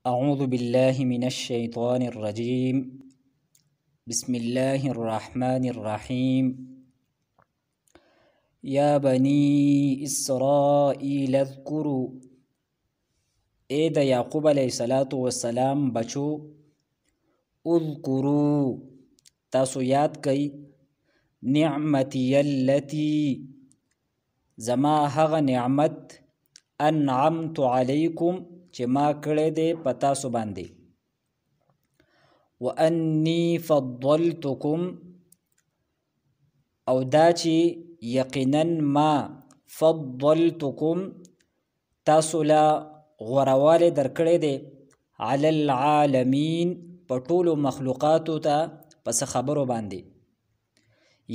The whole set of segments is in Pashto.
أعوذ بالله من الشيطان الرجيم. بسم الله الرحمن الرحيم. يا بني إسرائيل اذكروا يعقوب عليه الصلاة والسلام بچو اذكروا تاسو یاد کئی نعمتی التي زما هغه نعمت انعمت علیکم چې ما کړی دی په تاسو باندې وانی فضلتکم او دا چې یقینا ما فضلتکم تاسو لا غوروالی درکړی دی علی العالمین په ټولو مخلوقاتو ته پس خبرو باندې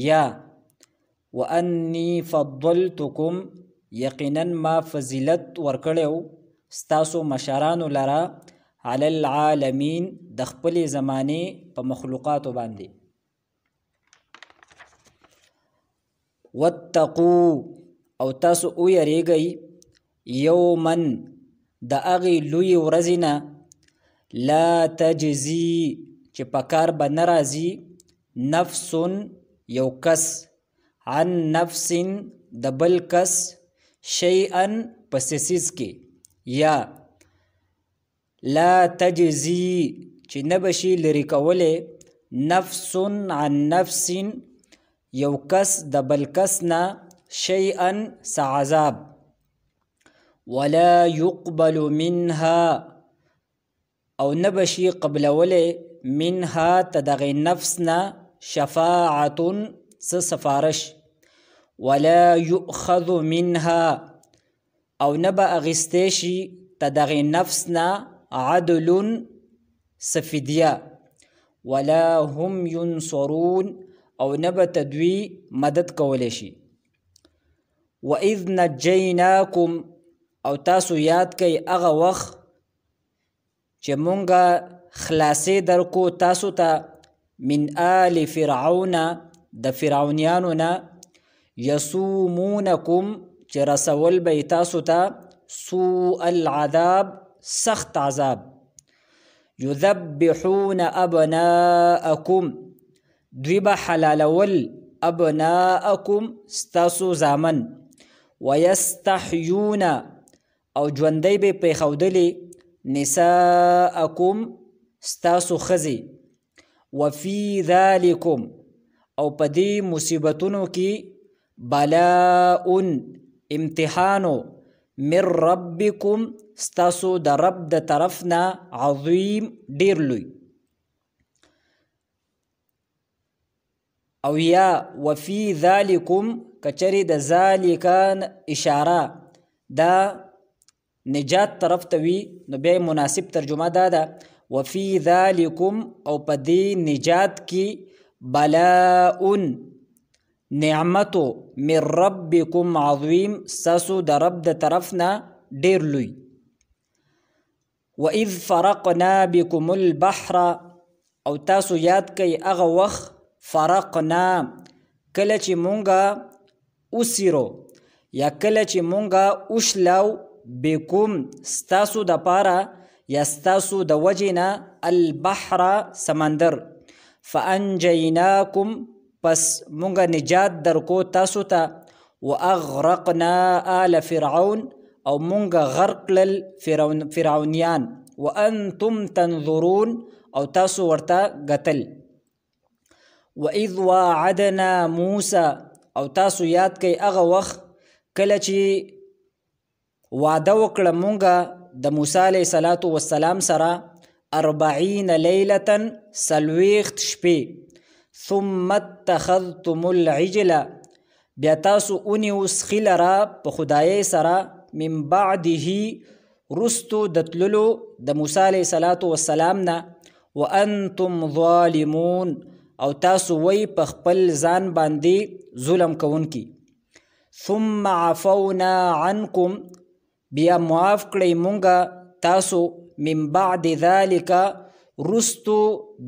یا وانی فضلتکم یقینا ما فضیلت ورکړیو ستاسو مشرانو لرا علی العالمین د خپلې زمانې په مخلوقاتو باندې واتقوا او تاسو ویریږئ یوما د هغې لویې ورځې نه لا تجزي چې په کار به نه راځي نفس یو کس عن نفس د بل کس شیئا په څیز کې یا لا تجزي چې نه بشي لرې کولی نفس عن نفس یو کس د بل کس نه شیئا څه عذاب ولا يقبل منها او نه بشي قبلولی منها ته دغې نفس نه شفاعة څه سفارش ولا يؤخذ منها او نه به اخیستی شي ته دغې نفس نه عدل سفدیه ولا هم ینصرون او نه به تدوی مدد کولی شي وإذ نجیناکم او تاسو یاد کئ هغه وخت چې مونږه خلاصې درکو تاسو ته من آل فرعون د فرعونیانو نه یسومونکم چې رسول به تاسو ته سوء العذاب سخت عذاب یذبحون ابناءکم دوی به حلالول ابناءکم ستاسو زامن ویستحیون او ژوندی به پریښودلې نساءکم ستاسو ښځې وفي ذلکم او په دې مصیبتونو کې بلاء امتحانو من ربکم ستاسو د رب د طرفنا عظیم ډیر لوی او یا وفي ذلکم کچری د ذالکان اشاره دا نجات طرف ته وي نو بیا مناسب ترجمه دا ده وفي ذلکم او په دې نجات کې بلاء نعمتو من ربکم عظیم ستاسو د رب د طرفنا ډیر لوی وإذ فرقنا بكم البحر او تاسو یاد کئ هغه وخت فرقنا کله چې مونږه اوسیرو یا کله چې مونږه اوشلاو بكم ستاسو د پاره یا ستاسو د وجې نه البحر سمندر فانجیناکم پس مونږه نجات درکو تاسو ته واغرقنا آل فرعون او مونږه غرق کړل فرعونیان وانتم تنظرون او تاسو ورته کتل وإذ واعدنا موسی او تاسو یاد کئ هغه وخت کله چې وعده وکړه مونږه د موسی علیه صلات وسلام سره 40 لیلة څلوېښت شپې ثم اتخذتم العجل بیا تاسو اونیو سخي لره په خدایۍ سره من بعده رستو د تللو د موسی علیه صلات وسلام نه وانتم ظالمون او تاسو وی په خپل ځان باندې ظلم کوونکي ثم عفونا عنکم بیا معاف کړئ مونږه تاسو من بعد ذلك رستو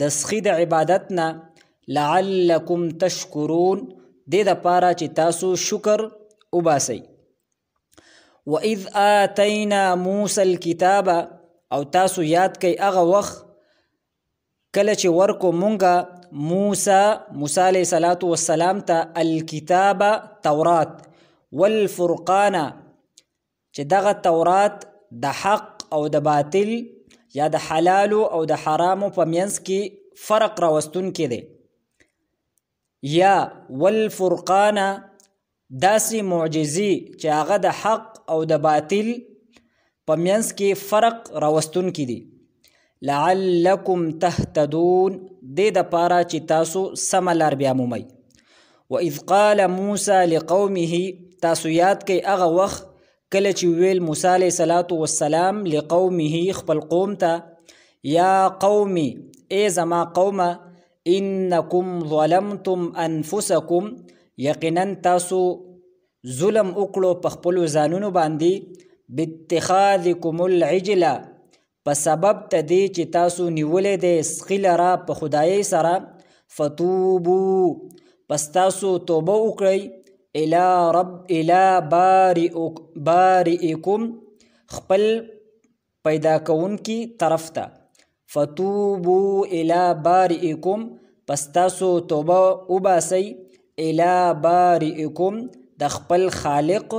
د سخي د عبادت نه لعلکم تشکرون دې دپاره چې تاسو شکر وباسئ وإذ آتینا موسی الکتاب او تاسو یاد کئ هغه وخت کله چې ورکو مونږه موسی علیه الصلاۃ والسلام ته الکتاب تورات والفرقان چې دغه تورات د حق او د باطل یا د حلالو او د حرامو په منځ کې فرق راوستونکی دی، یا والفرقان داسې معجزې چې هغه د حق او د باطل په منځ کې فرق راوستونکی دی. لعلکم تهتدون دې دپاره چې تاسو سمه لار بیا مومئ. واذ قال موسی لقومه تاسو یاد کئ هغه وخت کله چې ویل موسی علیه الصلاۃ والسلام لقومه خپل قوم ته یا قومي ای زما قومه انکم ظلمتم انفسکم یقینا تاسو ظلم وکړو په خپلو ځانونو باندې باتخاذکم العجل په سبب ته دې چې تاسو نیولې دی سخي لره په خدایۍ سره فتوبو پس تاسو توبه وکړئ الی بارئکم خپل پیدا کوونکي طرف ته فتوبو الی بارئکم پس تاسو توبه وباسئ الی بارئکم د خپل خالق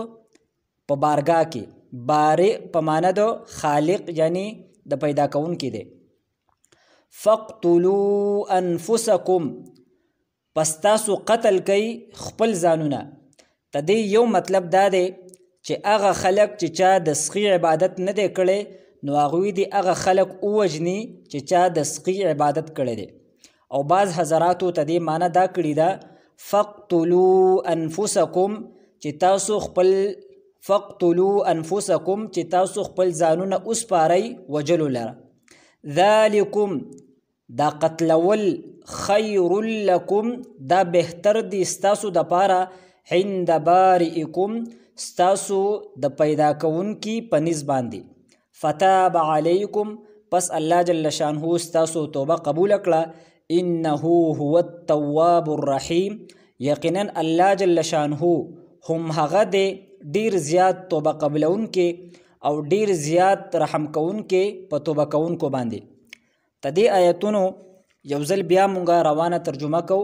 په بارګاه کې. بارئ په معنی د خالق یعنی د پیدا کوونکی دی. فقتلوا انفسکم پس تاسو قتل کئ خپل ځانونه. د دې یو مطلب دا دی چې هغه خلک چې چا د سخي عبادت نه دی کړی نو هغوی دې هغه خلک ووژني چې چا د سخي عبادت کړی دی. او بعض حضراتو ته دې معنی دا کړې ده فقتلوا انفسکم چې تاسو خپل فقتلوا انفسکم چې تاسو خپل ځانونه وسپارئ وجلو لره. ذالکم دا قتلول خیر لکم دا بهتر دی ستاسو دپاره عند بارئکم ستاسو د پیدا کوونکي په نس باندې. فتاب علیکم پس الله جل شانه ستاسو توبه قبول کړه. انه هو التواب الرحیم یقینا الله جل شانه هم هغه دی ډیر زیات توبه قبلونکې او ډیر زیات رحم کوونکې په توبه کوونکو باندې. د دې آیتونو یو ځل بیا مونږه روانه ترجمه کو.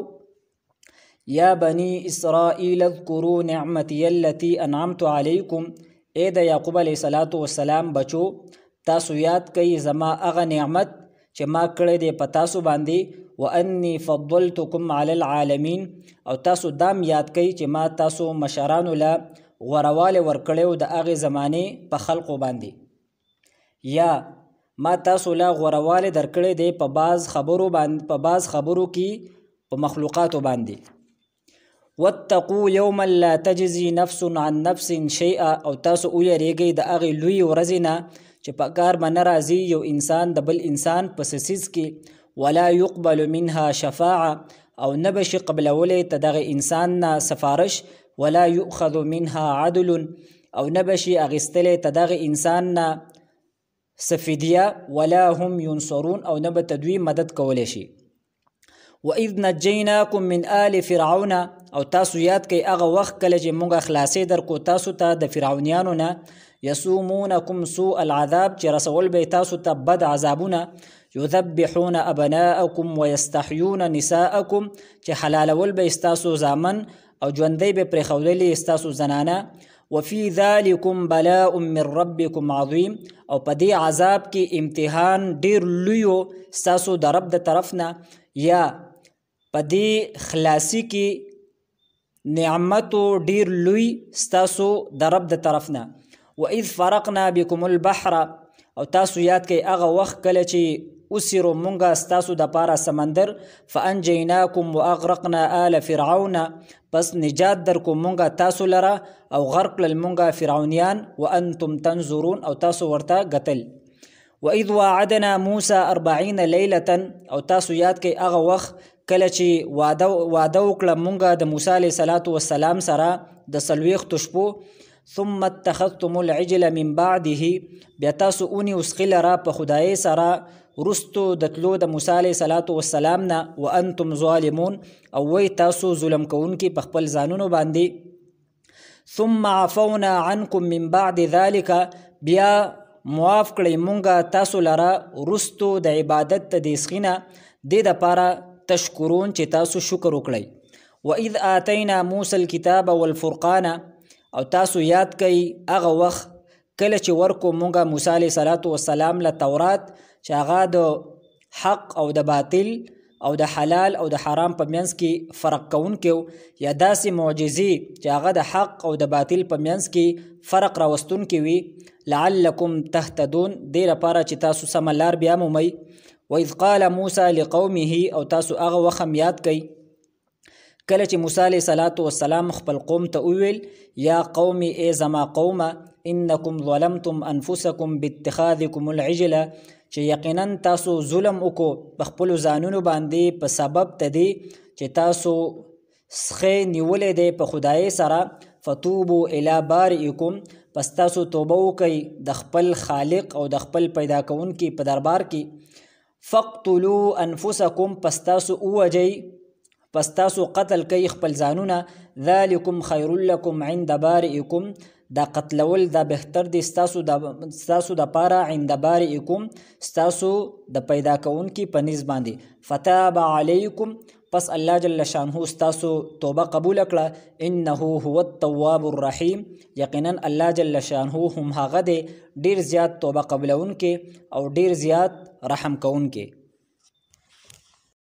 یا بنی اسرائیل اذکروا نعمتی التي انعمت علیکم ای د یعقوب علیه الصلاۃ والسلام بچو تاسو یاد کئ زما هغه نعمت چې ما کړی دی په تاسو باندې وانی فضلتکم علی العالمین او تاسو دام یاد کئ چې ما تاسو مشرانو له غورواله ورکړیو د هغې زمانې په خلقو باندې. یا ما تاسو له غورواله درکړی دی په بعض خبرو کې په مخلوقاتو باندې. واتقوا یوما لا تجزي نفس عن نفس شیئا او تاسو ویریږئ د هغې لوی ورځې نه چې په کار به نه راځي یو انسان د بل انسان په څه څیز کې ولا يقبل منها شفاعه او نه بشي قبلولی ته دغه انسان نه سفارش ولا يؤخذ منها عدل او نه بشي اخیستلی ته دغه انسان نه سفدیه ولا هم ينصرون او نه به تدوی مدد کولی شي. وَإِذْ نَجَّيْنَاكُمْ مِنْ آلِ فِرْعَوْنَ او تاسو یاد کئ هغه وخت کله چې مونږه خلاصې درکو تاسو ته د فرعونیانو نه یسومونکم سوء العذاب چې رسول به تاسو ته بد عذابونه یذبحون ابناءکم ویستحیون نساءکم چې حلالول به استاسو زامن او ژوندی به پرېښودلې استاسو زنانه. وفي ذلکم بلاء من ربکم عظیم او په دې عذاب کې امتحان ډیر لویو ستاسو د رب د طرف نه یا په دې خلاصي کې نعمتو ډیر لوی ستاسو د رب د طرف نه. وإذ فرقنا بكم البحر او تاسو یاد کئ هغه وخت کله چې اسیرو مونږه ستاسو د پاره سمندر فانجیناکم واغرقنا آل فرعون پس نجات درکو مونږه تاسو لره او غرق کړل مونږه فرعونیان وانتم تنظرون او تاسو ورته قتل. وإذ وعدنا موسى 40 ليلة او تاسو یاد کئ هغه وخت کله چې واده وکړه مونږه د موسی علیه الصلاۃ والسلام سره د 40 شپو. ثم اتخذتم العجل من بعده بیا تاسو اونیو سخي لره په خدایۍ سره وروستو د تلو د موسی علیه الصلاۃ والسلام نه وانتم ظالمون او وی تاسو ظلم کوونکي په خپل ځانونو باندې. ثم عفونا عنكم من بعد ذلك بیا معاف کړی مونږه تاسو لره وروستو د عبادت ته د اسخینه دې دپاره تشکرون چې تاسو شکر وکړئ واذ آتینا موسی الکتاب والفرقان او تاسو یاد کئ هغه وخت کله چې ورکو مونږه موسی علیه صلات وسلام له تورات چې هغه د حق او د باطل او د حلال او د حرام په منځ کې فرق کوونکی یا داسې معجزې چې هغه د حق او د باطل په منځ کې فرق راوستونکي وي لعلکم تهتدون دې لپاره چې تاسو سمه لار بیا مومئ واذ قال موسی لقومه او تاسو هغه وخت هم یاد کئ کله چې موسی علیه صلات وسلام خپل قوم ته وویل یا قوم ای زما قومه انکم ظلمتم انفسکم باتخاذکم العجل چې یقینا تاسو ظلم وکړو په خپلو ځانونو باندې په سبب ته دی چې تاسو سخې نیولې دی په خدای سره فتوبو الی بارئکم پس تاسو توبه وکئ د خپل خالق او د خپل پیدا کوونکي په دربار کې فقتلوا انفسکم پس تاسو ووجئ پس تاسو قتل کوي خپل ځانونه ذلکم خیر لکم عند بارئکم دا قتلول دا بهتر دی ستاسو د پاره عند بارئکم ستاسو د پیدا کوونکي په نسبت باندې فتاب علیکم پس الله جل شانه ستاسو توبه قبول کړه انه هو التواب الرحیم یقینا الله جل شانه هم هغه دی ډیر زیات توبه قبولونکي او ډیر زیات رحم کوونکي